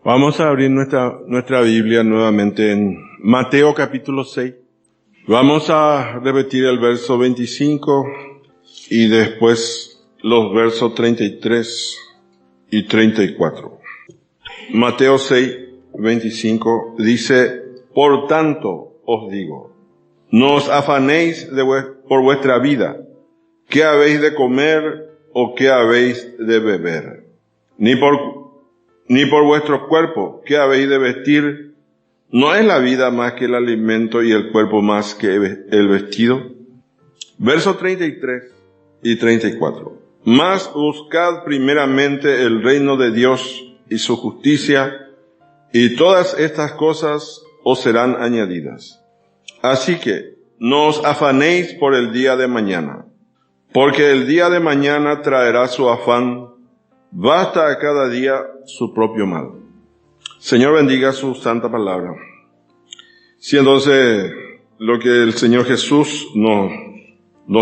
Vamos a abrir nuestra Biblia nuevamente en Mateo capítulo 6. Vamos a repetir el verso 25 y después los versos 33 y 34. Mateo 6, 25 dice: Por tanto os digo, no os afanéis por vuestra vida, qué habéis de comer o qué habéis de beber, ni por vuestro cuerpo, qué habéis de vestir. ¿No es la vida más que el alimento y el cuerpo más que el vestido? Versos 33 y 34. Mas buscad primeramente el reino de Dios y su justicia, y todas estas cosas os serán añadidas. Así que no os afanéis por el día de mañana, porque el día de mañana traerá su afán. Basta a cada día su propio mal. Señor, bendiga su santa palabra. Si entonces lo que el Señor Jesús nos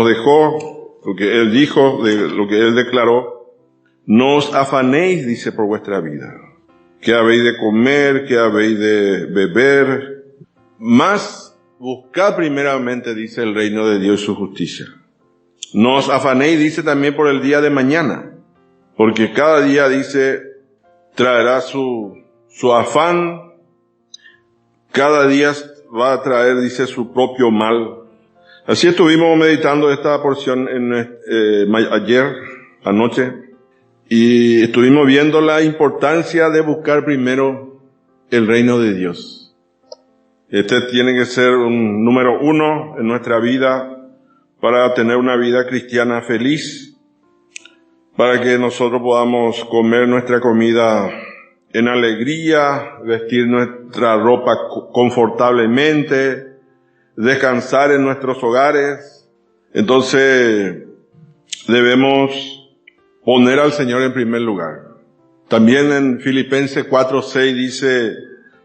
dejó, lo que Él dijo, lo que Él declaró: no os afanéis, dice, por vuestra vida. ¿Qué habéis de comer? ¿Qué habéis de beber? Mas buscad primeramente, dice, el reino de Dios y su justicia. No os afanéis, dice, también por el día de mañana, porque cada día, dice, traerá su afán. Cada día va a traer, dice, su propio mal. Así estuvimos meditando esta porción anoche, y estuvimos viendo la importancia de buscar primero el reino de Dios. Este tiene que ser un número uno en nuestra vida para tener una vida cristiana feliz, para que nosotros podamos comer nuestra comida en alegría, vestir nuestra ropa confortablemente, descansar en nuestros hogares. Entonces, debemos poner al Señor en primer lugar. También en Filipenses 4:6 dice: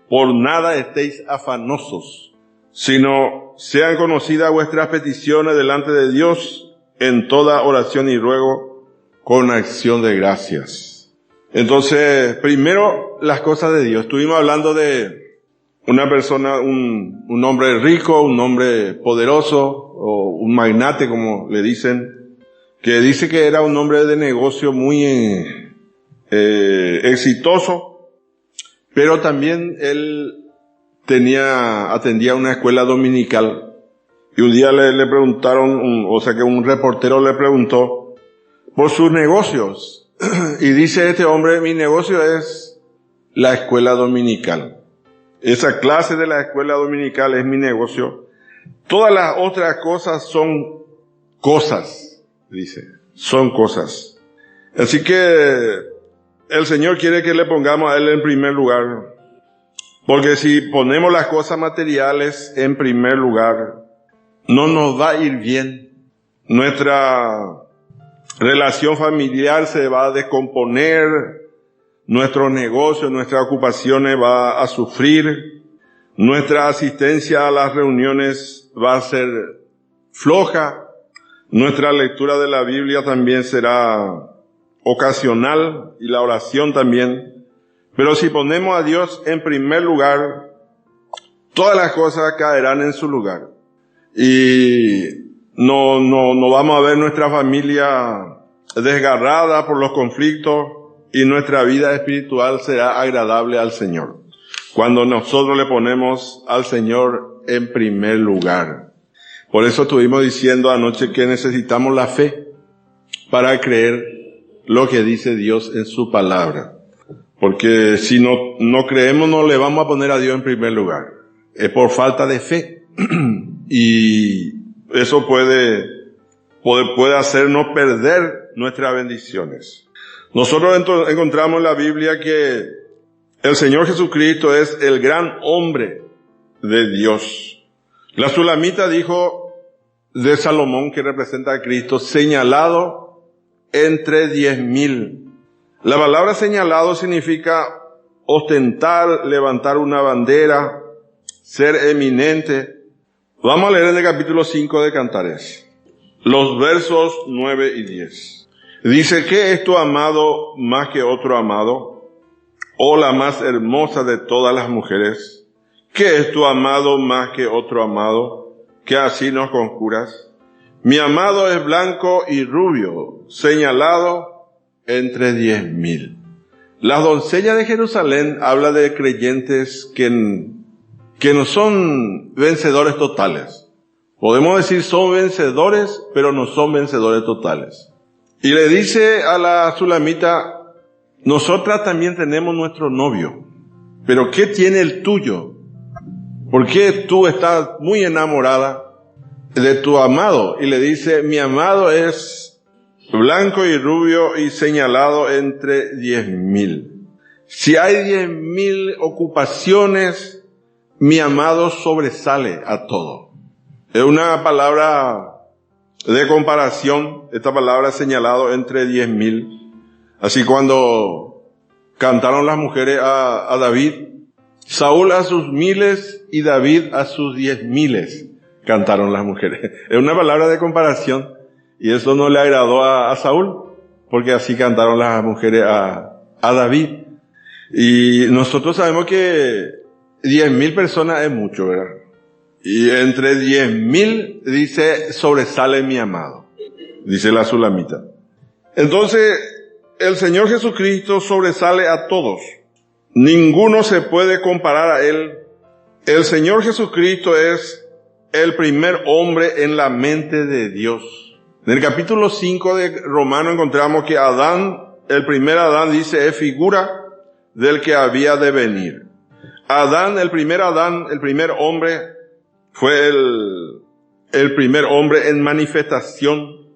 por nada estéis afanosos, sino sean conocidas vuestras peticiones delante de Dios en toda oración y ruego, con acción de gracias. Entonces, primero las cosas de Dios. Estuvimos hablando de una persona, un hombre rico, un hombre poderoso, o un magnate, como le dicen, que dice que era un hombre de negocio muy exitoso, pero también él atendía una escuela dominical. Y un día le preguntaron, que un reportero le preguntó por sus negocios. Y dice este hombre: mi negocio es la escuela dominical. Esa clase de la escuela dominical es mi negocio. Todas las otras cosas son cosas, dice. Son cosas. Así que el Señor quiere que le pongamos a Él en primer lugar. Porque si ponemos las cosas materiales en primer lugar, no nos va a ir bien. Nuestra relación familiar se va a descomponer, nuestro negocio, nuestras ocupaciones va a sufrir, nuestra asistencia a las reuniones va a ser floja, nuestra lectura de la Biblia también será ocasional y la oración también. Pero si ponemos a Dios en primer lugar, todas las cosas caerán en su lugar. Y no vamos a ver nuestra familia desgarrada por los conflictos, y nuestra vida espiritual será agradable al Señor cuando nosotros le ponemos al Señor en primer lugar. Por eso estuvimos diciendo anoche que necesitamos la fe para creer lo que dice Dios en su palabra. Porque si no creemos, no le vamos a poner a Dios en primer lugar. Es por falta de fe. Y eso puede hacernos perder nuestras bendiciones. Nosotros encontramos en la Biblia que el Señor Jesucristo es el gran hombre de Dios. La Sulamita dijo de Salomón, que representa a Cristo, señalado entre 10,000. La palabra señalado significa ostentar, levantar una bandera, ser eminente. Vamos a leer en el capítulo 5 de Cantares, los versos 9 y 10. Dice: ¿qué es tu amado más que otro amado? oh la más hermosa de todas las mujeres, ¿qué es tu amado más que otro amado, que así nos conjuras? Mi amado es blanco y rubio, señalado entre 10,000. Las doncellas de Jerusalén habla de creyentes que no son vencedores totales. Podemos decir son vencedores, pero no son vencedores totales. Y le dice a la sulamita, nosotras también tenemos nuestro novio, pero ¿qué tiene el tuyo? ¿Por qué tú estás muy enamorada de tu amado? Y le dice, mi amado es blanco y rubio y señalado entre 10,000. Si hay 10,000 ocupaciones, mi amado sobresale a todo. Es una palabra de comparación, esta palabra señalado entre 10,000. Así cuando cantaron las mujeres a David, Saúl a sus miles y David a sus 10,000 cantaron las mujeres. Es una palabra de comparación y eso no le agradó a Saúl, porque así cantaron las mujeres a David. Y nosotros sabemos que 10,000 personas es mucho, ¿verdad? Y entre 10,000 dice, sobresale mi amado, dice la sulamita. Entonces, el Señor Jesucristo sobresale a todos. Ninguno se puede comparar a Él. El Señor Jesucristo es el primer hombre en la mente de Dios. En el capítulo 5 de Romano encontramos que Adán, el primer Adán, dice, es figura del que había de venir. Adán, el primer hombre, fue el primer hombre en manifestación,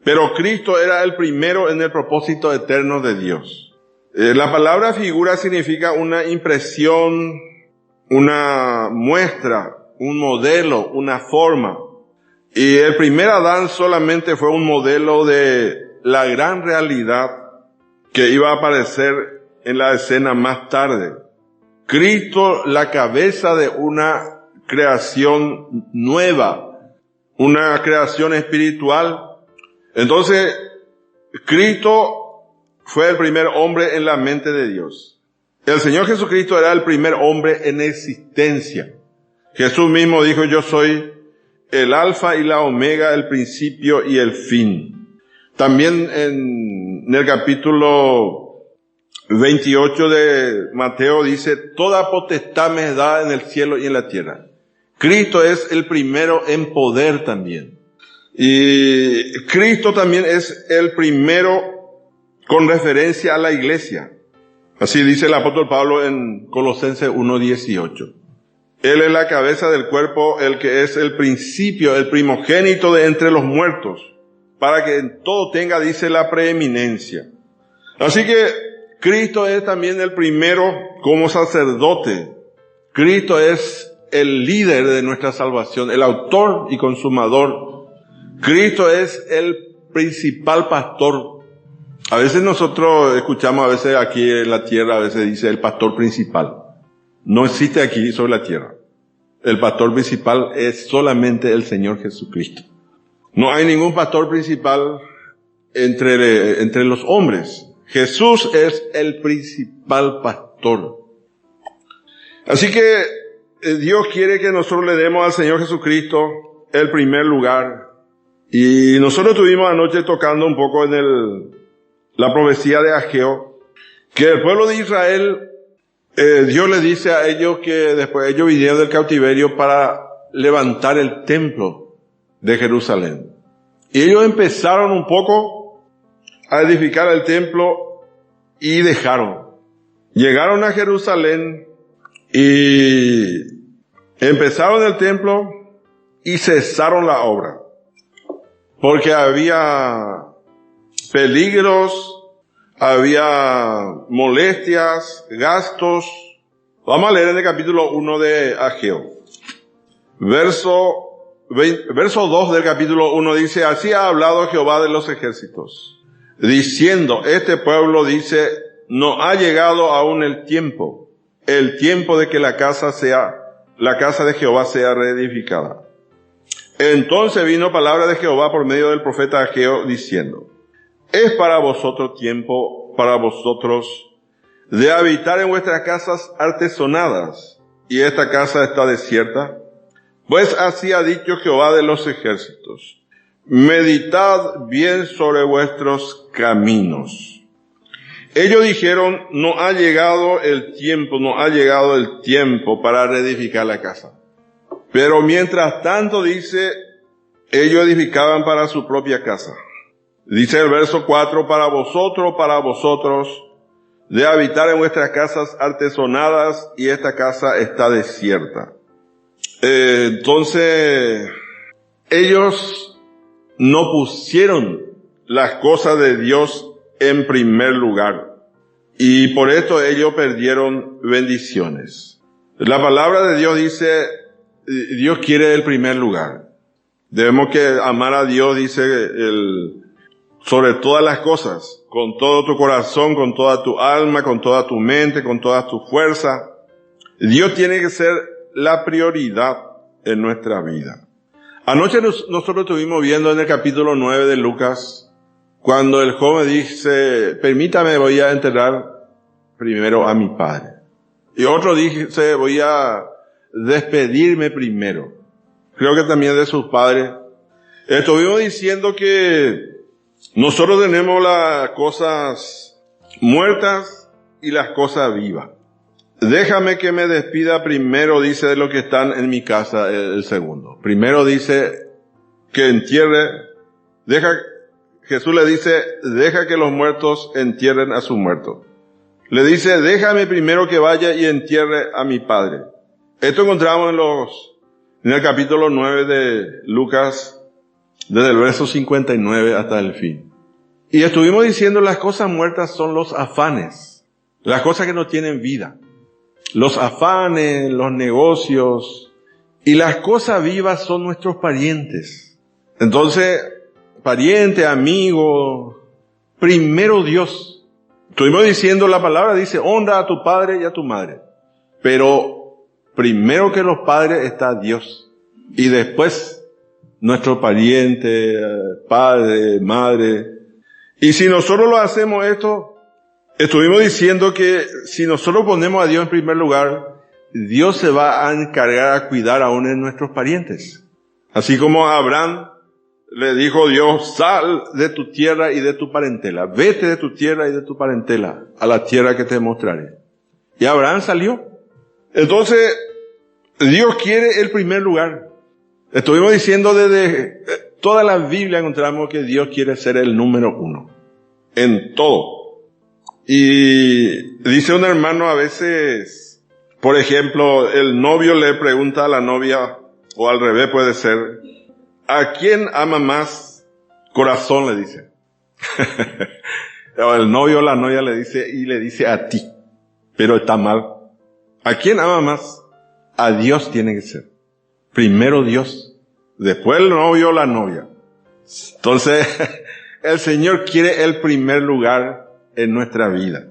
pero Cristo era el primero en el propósito eterno de Dios. La palabra figura significa una impresión, una muestra, un modelo, una forma. Y el primer Adán solamente fue un modelo de la gran realidad que iba a aparecer en la escena más tarde. Cristo, la cabeza de una creación nueva, una creación espiritual. Entonces, Cristo fue el primer hombre en la mente de Dios. El Señor Jesucristo era el primer hombre en existencia. Jesús mismo dijo, yo soy el alfa y la omega, el principio y el fin. También en el capítulo 28 de Mateo dice, toda potestad me es dada en el cielo y en la tierra. Cristo es el primero en poder también. Y Cristo también es el primero con referencia a la iglesia. Así dice el apóstol Pablo en Colosenses 1:18. Él es la cabeza del cuerpo, el que es el principio, el primogénito de entre los muertos, para que en todo tenga, dice, la preeminencia. Así que Cristo es también el primero como sacerdote. Cristo es el líder de nuestra salvación, el autor y consumador. Cristo es el principal pastor. A veces nosotros escuchamos, a veces aquí en la tierra, a veces dice el pastor principal. No existe aquí sobre la tierra. El pastor principal es solamente el Señor Jesucristo. No hay ningún pastor principal entre los hombres. Jesús es el principal pastor. Así que Dios quiere que nosotros le demos al Señor Jesucristo el primer lugar. Y nosotros estuvimos anoche tocando un poco en la profecía de Ageo, que el pueblo de Israel, Dios le dice a ellos que después ellos vinieron del cautiverio para levantar el templo de Jerusalén. Y ellos empezaron un poco a edificar el templo y dejaron. Llegaron a Jerusalén y empezaron el templo y cesaron la obra. Porque había peligros, había molestias, gastos. Vamos a leer en el capítulo 1 de Ageo. Verso 2 del capítulo 1 dice, así ha hablado Jehová de los ejércitos, diciendo, este pueblo dice, no ha llegado aún el tiempo de que la casa de Jehová sea reedificada. Entonces vino palabra de Jehová por medio del profeta Ageo diciendo, es para vosotros tiempo, para vosotros de habitar en vuestras casas artesonadas, y esta casa está desierta? Pues así ha dicho Jehová de los ejércitos: meditad bien sobre vuestros caminos. Ellos dijeron: no ha llegado el tiempo para reedificar la casa. Pero mientras tanto, dice, ellos edificaban para su propia casa. Dice el verso 4, para vosotros, de habitar en vuestras casas artesonadas, y esta casa está desierta. Entonces, ellos no pusieron las cosas de Dios en primer lugar, y por esto ellos perdieron bendiciones. La palabra de Dios dice, Dios quiere el primer lugar. Debemos que amar a Dios, dice sobre todas las cosas, con todo tu corazón, con toda tu alma, con toda tu mente, con toda tu fuerza. Dios tiene que ser la prioridad en nuestra vida. Anoche nosotros estuvimos viendo en el capítulo 9 de Lucas, cuando el joven dice, permítame, voy a enterrar primero a mi padre. Y otro dice, voy a despedirme primero. Creo que también de sus padres. Estuvimos diciendo que nosotros tenemos las cosas muertas y las cosas vivas. Déjame que me despida primero, dice, de los que están en mi casa, el segundo. Primero dice que entierre, Jesús le dice, deja que los muertos entierren a sus muertos. Le dice, déjame primero que vaya y entierre a mi padre. Esto encontramos en el capítulo 9 de Lucas, desde el verso 59 hasta el fin. Y estuvimos diciendo, las cosas muertas son los afanes, las cosas que no tienen vida. Los afanes, los negocios, y las cosas vivas son nuestros parientes. Entonces, pariente, amigo, primero Dios. Estuvimos diciendo, la palabra dice, honra a tu padre y a tu madre. Pero primero que los padres está Dios. Y después, nuestro pariente, padre, madre. Y si nosotros lo hacemos esto, estuvimos diciendo que si nosotros ponemos a Dios en primer lugar, Dios se va a encargar a cuidar aún de nuestros parientes. Así como a Abraham le dijo Dios, sal de tu tierra y de tu parentela. Vete de tu tierra y de tu parentela a la tierra que te mostraré. Y Abraham salió. Entonces, Dios quiere el primer lugar. Estuvimos diciendo desde toda la Biblia encontramos que Dios quiere ser el número uno. En todo. Y dice un hermano a veces, por ejemplo, el novio le pregunta a la novia, o al revés puede ser, ¿a quién ama más? Corazón, le dice. El novio o la novia le dice a ti. Pero está mal. ¿A quién ama más? A Dios tiene que ser. Primero Dios. Después el novio o la novia. Entonces, el Señor quiere el primer lugar en nuestra vida.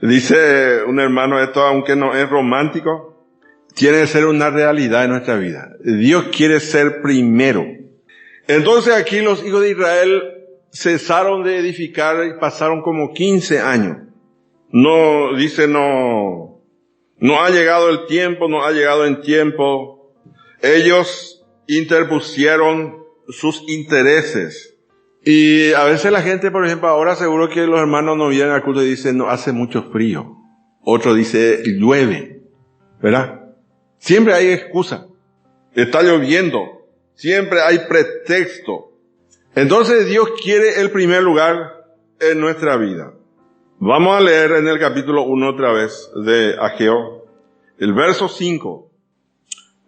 Dice un hermano, esto aunque no es romántico, tiene que ser una realidad en nuestra vida. Dios quiere ser primero. Entonces aquí los hijos de Israel cesaron de edificar y pasaron como 15 años. No ha llegado el tiempo, no ha llegado en tiempo. Ellos interpusieron sus intereses. Y a veces la gente, por ejemplo, ahora seguro que los hermanos no vienen al culto y dicen, no, hace mucho frío. Otro dice, llueve. ¿Verdad? Siempre hay excusa. Está lloviendo. Siempre hay pretexto. Entonces Dios quiere el primer lugar en nuestra vida. Vamos a leer en el capítulo 1 otra vez de Ageo, el verso 5.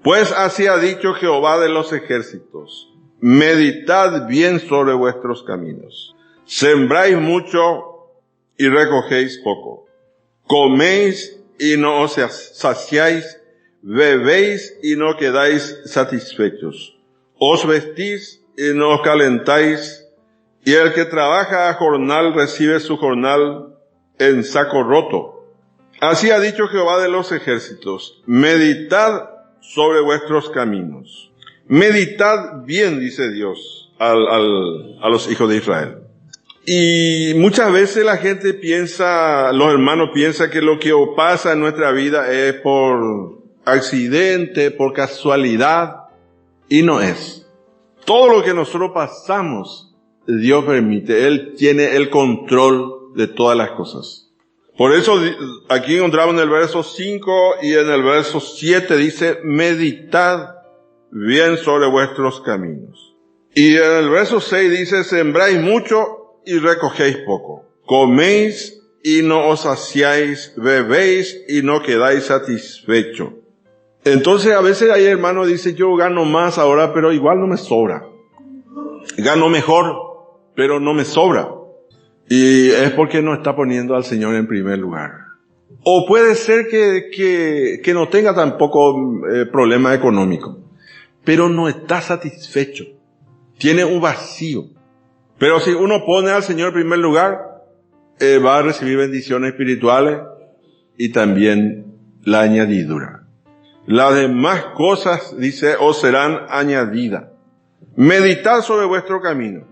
Pues así ha dicho Jehová de los ejércitos. Meditad bien sobre vuestros caminos. Sembráis mucho y recogéis poco. Coméis y no os saciáis. Bebéis y no quedáis satisfechos. Os vestís y no os calentáis. Y el que trabaja a jornal recibe su jornal en saco roto. Así ha dicho Jehová de los ejércitos. Meditad sobre vuestros caminos. Meditad bien, dice Dios a los hijos de Israel. Y muchas veces la gente piensa, los hermanos piensan que lo que pasa en nuestra vida es por accidente, por casualidad, y no es. Todo lo que nosotros pasamos, Dios permite. Él tiene el control de todas las cosas. Por eso aquí encontramos en el verso 5 y en el verso 7 dice, meditad bien sobre vuestros caminos. Y en el verso 6 dice, sembráis mucho y recogéis poco. Coméis y no os saciáis, bebéis y no quedáis satisfechos. Entonces a veces hay hermanos que dicen, yo gano más ahora, pero igual no me sobra. Gano mejor, pero no me sobra. Y es porque no está poniendo al Señor en primer lugar. O puede ser que no tenga tampoco problema económico, pero no está satisfecho. Tiene un vacío. Pero si uno pone al Señor en primer lugar, va a recibir bendiciones espirituales y también la añadidura. Las demás cosas, dice, os serán añadidas. Meditad sobre vuestro camino.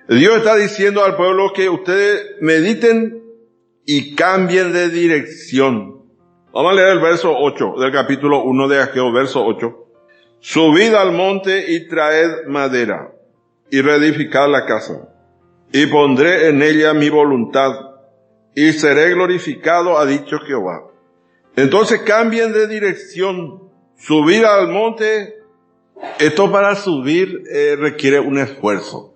Dios está diciendo al pueblo que ustedes mediten y cambien de dirección. Vamos a leer el verso 8 del capítulo 1 de Ageo, verso 8. Subid al monte y traed madera y reedificad la casa, y pondré en ella mi voluntad, y seré glorificado, ha dicho Jehová. Entonces cambien de dirección, subir al monte. Esto para subir requiere un esfuerzo.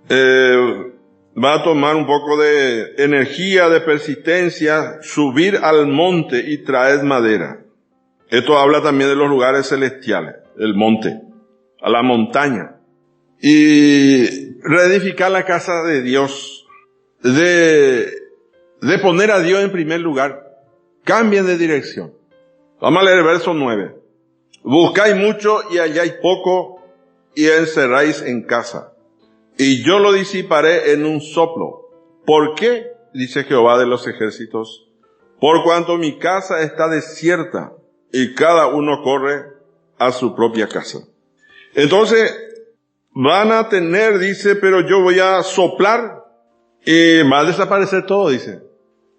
Va a tomar un poco de energía, de persistencia, subir al monte y traer madera. Esto habla también de los lugares celestiales, el monte, a la montaña. Y reedificar la casa de Dios, de poner a Dios en primer lugar. Cambien de dirección. Vamos a leer el verso 9. Buscáis mucho y halláis poco, y encerráis en casa, y yo lo disiparé en un soplo. ¿Por qué? Dice Jehová de los ejércitos. Por cuanto mi casa está desierta, y cada uno corre a su propia casa. Entonces, van a tener, dice, pero yo voy a soplar, y va a desaparecer todo, dice.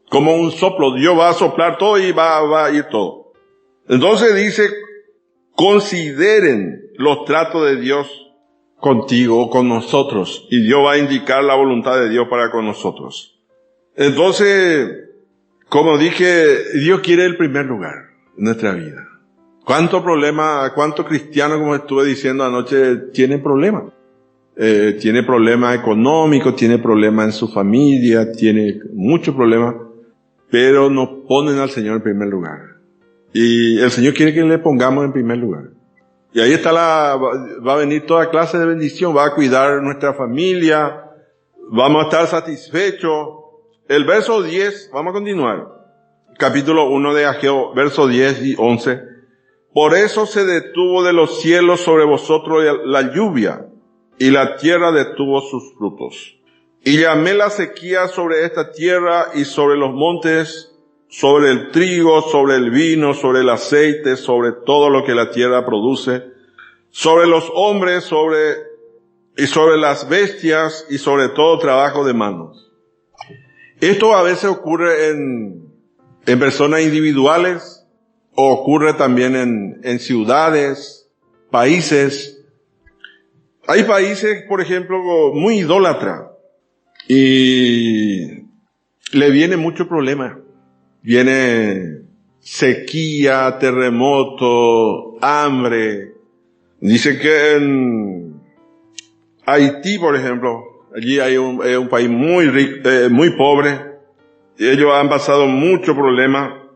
Como un soplo, Dios va a soplar todo y va a ir todo. Entonces dice, consideren los tratos de Dios contigo, con nosotros, y Dios va a indicar la voluntad de Dios para con nosotros. Entonces, como dije, Dios quiere el primer lugar en nuestra vida. ¿Cuántos cristianos, como estuve diciendo anoche, tienen problemas? Tiene problemas económicos, tiene problemas en su familia, tiene muchos problemas, pero no ponen al Señor en primer lugar. Y el Señor quiere que le pongamos en primer lugar. Y ahí está va a venir toda clase de bendición, va a cuidar nuestra familia, vamos a estar satisfechos. El verso 10, vamos a continuar. Capítulo 1 de Ageo, verso 10 y 11. Por eso se detuvo de los cielos sobre vosotros la lluvia, y la tierra detuvo sus frutos. Y llamé la sequía sobre esta tierra y sobre los montes, sobre el trigo, sobre el vino, sobre el aceite, sobre todo lo que la tierra produce, sobre los hombres, y sobre las bestias, y sobre todo trabajo de manos. Esto a veces ocurre en personas individuales, o ocurre también en ciudades, países. Hay países, por ejemplo, muy idólatras, y le viene mucho problema. Viene sequía, terremoto, hambre. Dice que en Haití, por ejemplo, allí hay un país muy rico, muy pobre, y ellos han pasado mucho problema,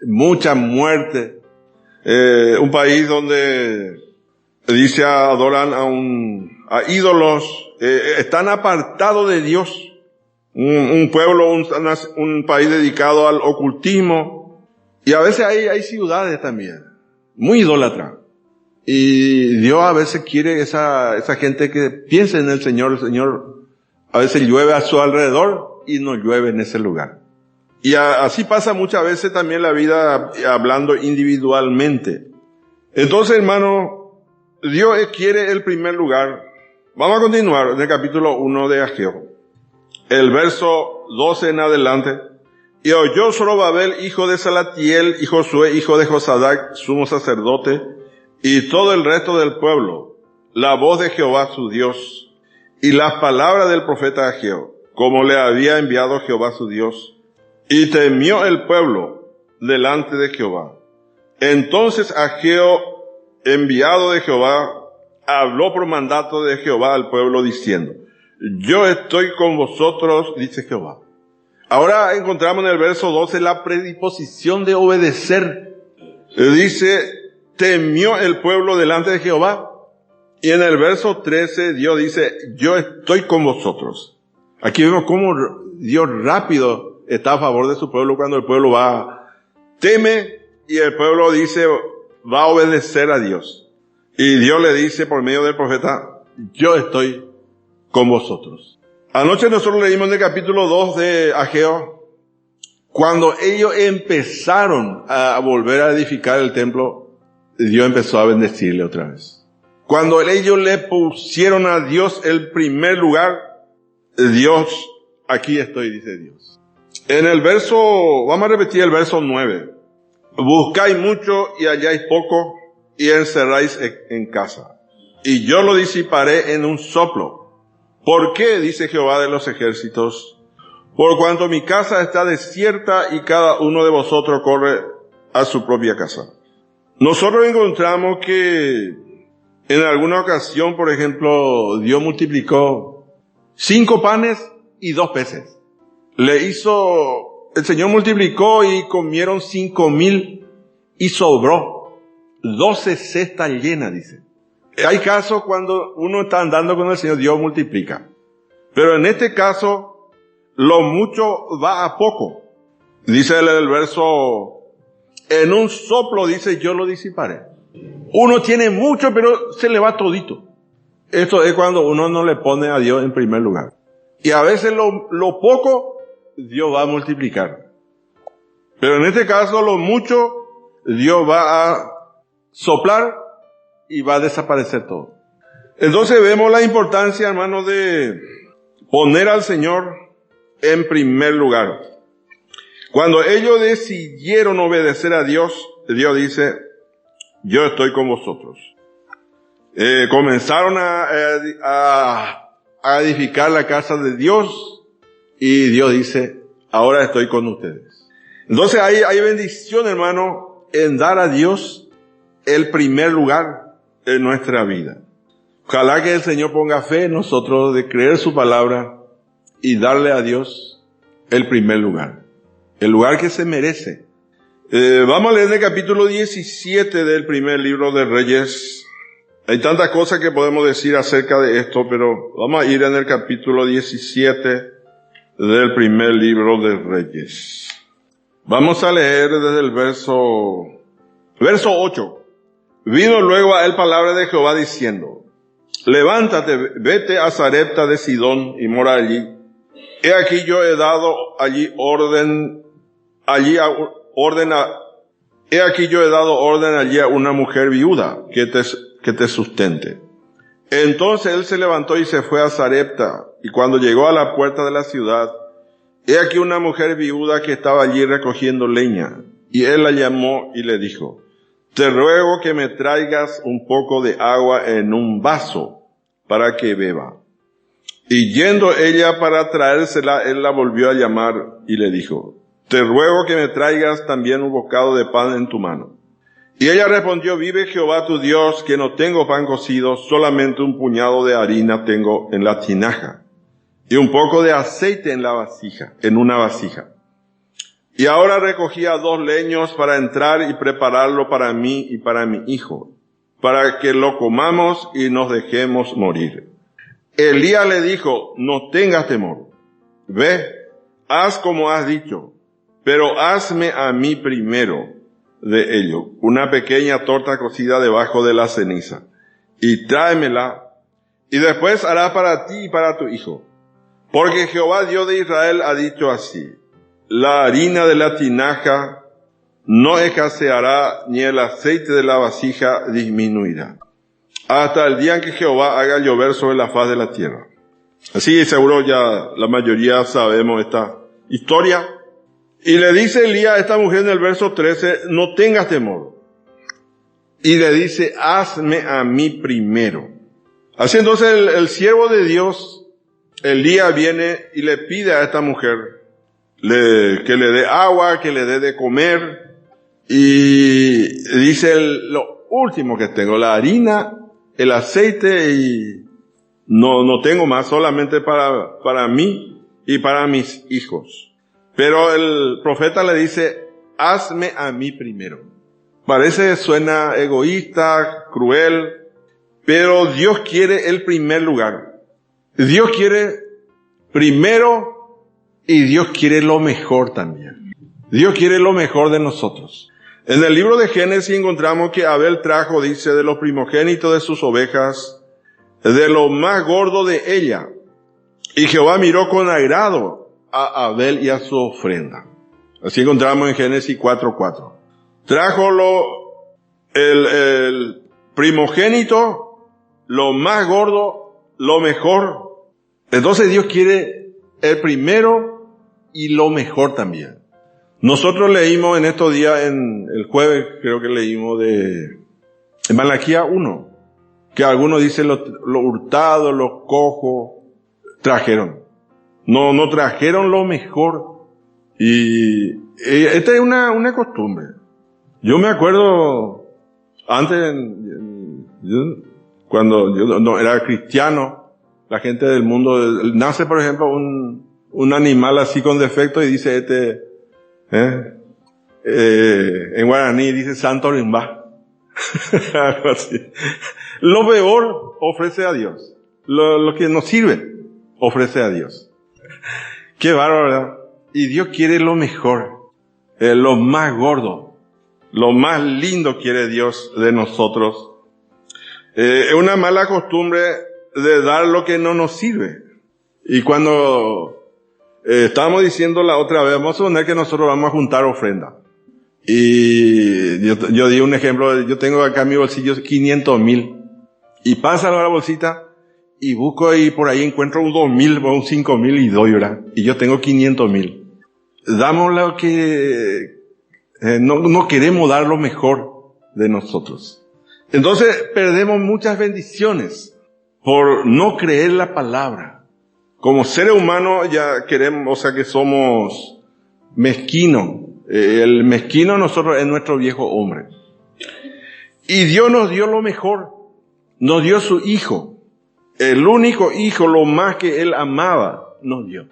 mucha muerte. Un país donde dice adoran a ídolos, están apartados de Dios. Un pueblo, un país dedicado al ocultismo. Y a veces hay ciudades también, muy idólatras. Y Dios a veces quiere esa gente que piense en el Señor. El Señor a veces llueve a su alrededor y no llueve en ese lugar. Y así pasa muchas veces también la vida, hablando individualmente. Entonces, hermano, Dios quiere el primer lugar. Vamos a continuar en el capítulo 1 de Ageo. el verso 12 en adelante. Y oyó Zorobabel, hijo de Salatiel, y Josué, hijo de Josadac, sumo sacerdote, y todo el resto del pueblo, la voz de Jehová su Dios, y las palabras del profeta Ageo, como le había enviado Jehová su Dios. Y temió el pueblo delante de Jehová. Entonces Ageo, enviado de Jehová, habló por mandato de Jehová al pueblo diciendo: yo estoy con vosotros, dice Jehová. Ahora encontramos en el verso 12 la predisposición de obedecer. Dice, temió el pueblo delante de Jehová. Y en el verso 13 Dios dice, yo estoy con vosotros. Aquí vemos cómo Dios rápido está a favor de su pueblo cuando el pueblo teme y el pueblo dice, va a obedecer a Dios. Y Dios le dice por medio del profeta, yo estoy con vosotros. Anoche nosotros leímos en el capítulo 2 de Ageo, cuando ellos empezaron a volver a edificar el templo, Dios empezó a bendecirle otra vez. Cuando ellos le pusieron a Dios el primer lugar, Dios, aquí estoy, dice Dios. En el verso, vamos a repetir el verso 9. Buscáis mucho y halláis poco, y encerráis en casa. Y yo lo disiparé en un soplo. ¿Por qué? Dice Jehová de los ejércitos. Por cuanto mi casa está desierta y cada uno de vosotros corre a su propia casa. Nosotros encontramos que en alguna ocasión, por ejemplo, Dios multiplicó 5 panes y 2 peces. El Señor multiplicó y comieron 5,000 y sobró 12 cestas llenas, dice. Hay casos cuando uno está andando con el Señor, Dios multiplica. Pero en este caso, lo mucho va a poco. Dice el verso, en un soplo, dice, yo lo disiparé. Uno tiene mucho, pero se le va todito. Esto es cuando uno no le pone a Dios en primer lugar. Y a veces lo poco, Dios va a multiplicar. Pero en este caso, lo mucho, Dios va a soplar y va a desaparecer todo. Entonces vemos la importancia, hermanos, de poner al Señor en primer lugar. Cuando ellos decidieron obedecer a Dios, Dios dice, yo estoy con vosotros. Comenzaron a edificar la casa de Dios y Dios dice, ahora estoy con ustedes. Entonces hay bendición, hermano, en dar a Dios el primer lugar en nuestra vida. Ojalá que el Señor ponga fe en nosotros de creer su palabra y darle a Dios el primer lugar, el lugar que se merece. Vamos a leer el capítulo 17 del primer libro de Reyes. Hay tantas cosas que podemos decir acerca de esto, pero vamos a ir en el capítulo 17 del primer libro de Reyes. Vamos a leer desde el verso 8. Vino luego a él palabra de Jehová diciendo, levántate, vete a Sarepta de Sidón y mora allí. He aquí yo he dado orden allí a una mujer viuda que te sustente. Entonces él se levantó y se fue a Sarepta, y cuando llegó a la puerta de la ciudad, he aquí una mujer viuda que estaba allí recogiendo leña, y él la llamó y le dijo, te ruego que me traigas un poco de agua en un vaso para que beba. Y yendo ella para traérsela, él la volvió a llamar y le dijo, te ruego que me traigas también un bocado de pan en tu mano. Y ella respondió, vive Jehová tu Dios, que no tengo pan cocido, solamente un puñado de harina tengo en la tinaja, y un poco de aceite en una vasija. Y ahora recogía 2 leños para entrar y prepararlo para mí y para mi hijo, para que lo comamos y nos dejemos morir. Elías le dijo, no tengas temor, ve, haz como has dicho, pero hazme a mí primero de ello una pequeña torta cocida debajo de la ceniza, y tráemela, y después hará para ti y para tu hijo. Porque Jehová Dios de Israel ha dicho así, la harina de la tinaja no escaseará, ni el aceite de la vasija disminuirá, hasta el día en que Jehová haga llover sobre la faz de la tierra. Así seguro ya la mayoría sabemos esta historia. Y le dice Elías a esta mujer en el verso 13, no tengas temor. Y le dice, hazme a mí primero. Así entonces el siervo de Dios, Elías, viene y le pide a esta mujer que le dé agua, que le dé de comer. Y dice, lo último que tengo, la harina, el aceite y no tengo más, solamente para mí y para mis hijos. Pero el profeta le dice, hazme a mí primero. Suena egoísta, cruel, pero Dios quiere el primer lugar. Dios quiere primero y Dios quiere lo mejor también. Dios quiere lo mejor de nosotros. En el libro de Génesis encontramos que Abel trajo, dice, de los primogénitos de sus ovejas, de lo más gordo de ella. Y Jehová miró con agrado a Abel y a su ofrenda. Así encontramos en Génesis 4:4. Trajo el primogénito, lo más gordo, lo mejor. Entonces Dios quiere el primero y lo mejor también. Nosotros leímos en estos días, en el jueves creo que leímos en Malaquías 1, que algunos dicen lo hurtado, lo cojo, trajeron. No trajeron lo mejor. Y esta es una costumbre. Yo me acuerdo antes, cuando yo no era cristiano, la gente del mundo, nace por ejemplo un animal así con defecto y dice en guaraní dice santo rimba. Algo así. Lo peor ofrece a Dios. Lo que nos sirve ofrece a Dios. Qué bárbaro, ¿verdad? Y Dios quiere lo mejor, lo más gordo, lo más lindo quiere Dios de nosotros. Es una mala costumbre de dar lo que no nos sirve. Y cuando estábamos diciendo la otra vez, vamos a suponer que nosotros vamos a juntar ofrenda. Y yo di un ejemplo, yo tengo acá en mi bolsillo 500,000. Y pasa la bolsita y busco y por ahí encuentro un 2,000 o un 5,000 y doy, ¿verdad? Y yo tengo 500,000. Damos lo que no queremos dar lo mejor de nosotros. Entonces perdemos muchas bendiciones por no creer la palabra. Como seres humanos ya queremos, o sea que somos mezquinos. El mezquino nosotros es nuestro viejo hombre. Y Dios nos dio lo mejor. Nos dio su Hijo. El único Hijo, lo más que Él amaba, nos dio.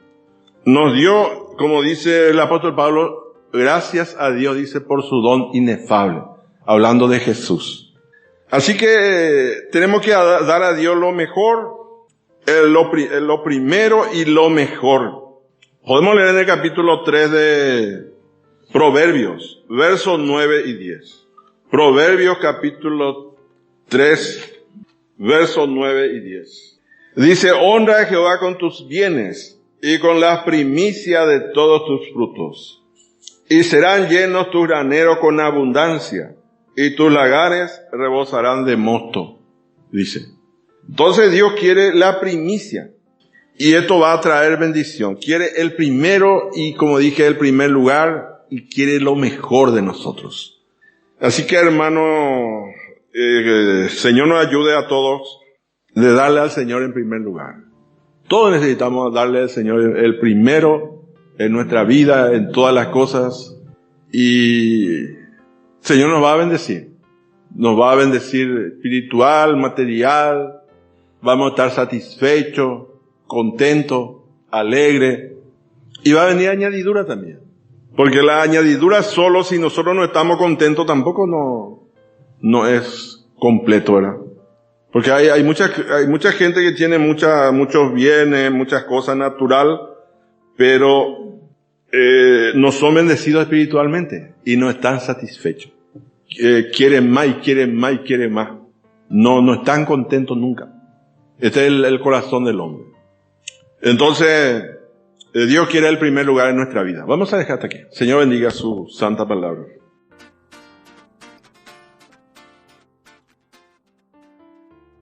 Nos dio, como dice el apóstol Pablo, gracias a Dios, dice, por su don inefable. Hablando de Jesús. Así que tenemos que dar a Dios lo mejor, lo primero y lo mejor. Podemos leer en el capítulo 3 de Proverbios, versos 9 y 10. Proverbios capítulo 3, versos 9 y 10. Dice, honra a Jehová con tus bienes y con las primicias de todos tus frutos. Y serán llenos tus graneros con abundancia y tus lagares rebosarán de mosto. Dice. Entonces Dios quiere la primicia. Y esto va a traer bendición. Quiere el primero y, como dije, el primer lugar, y quiere lo mejor de nosotros. Así que, hermano, Señor nos ayude a todos de darle al Señor en primer lugar. Todos necesitamos darle al Señor el primero en nuestra vida, en todas las cosas. Y el Señor nos va a bendecir. Nos va a bendecir espiritual, material. Vamos a estar satisfechos, contentos, alegres. Y va a venir añadidura también. Porque la añadidura solo, si nosotros no estamos contentos, tampoco no es completo, ¿verdad? Porque hay mucha gente que tiene muchos bienes, muchas cosas natural, pero no son bendecidos espiritualmente y no están satisfechos. Quieren más y quieren más y quieren más. No están contentos nunca. Este es el corazón del hombre. Entonces, Dios quiere el primer lugar en nuestra vida. Vamos a dejar hasta aquí. Señor bendiga su santa palabra.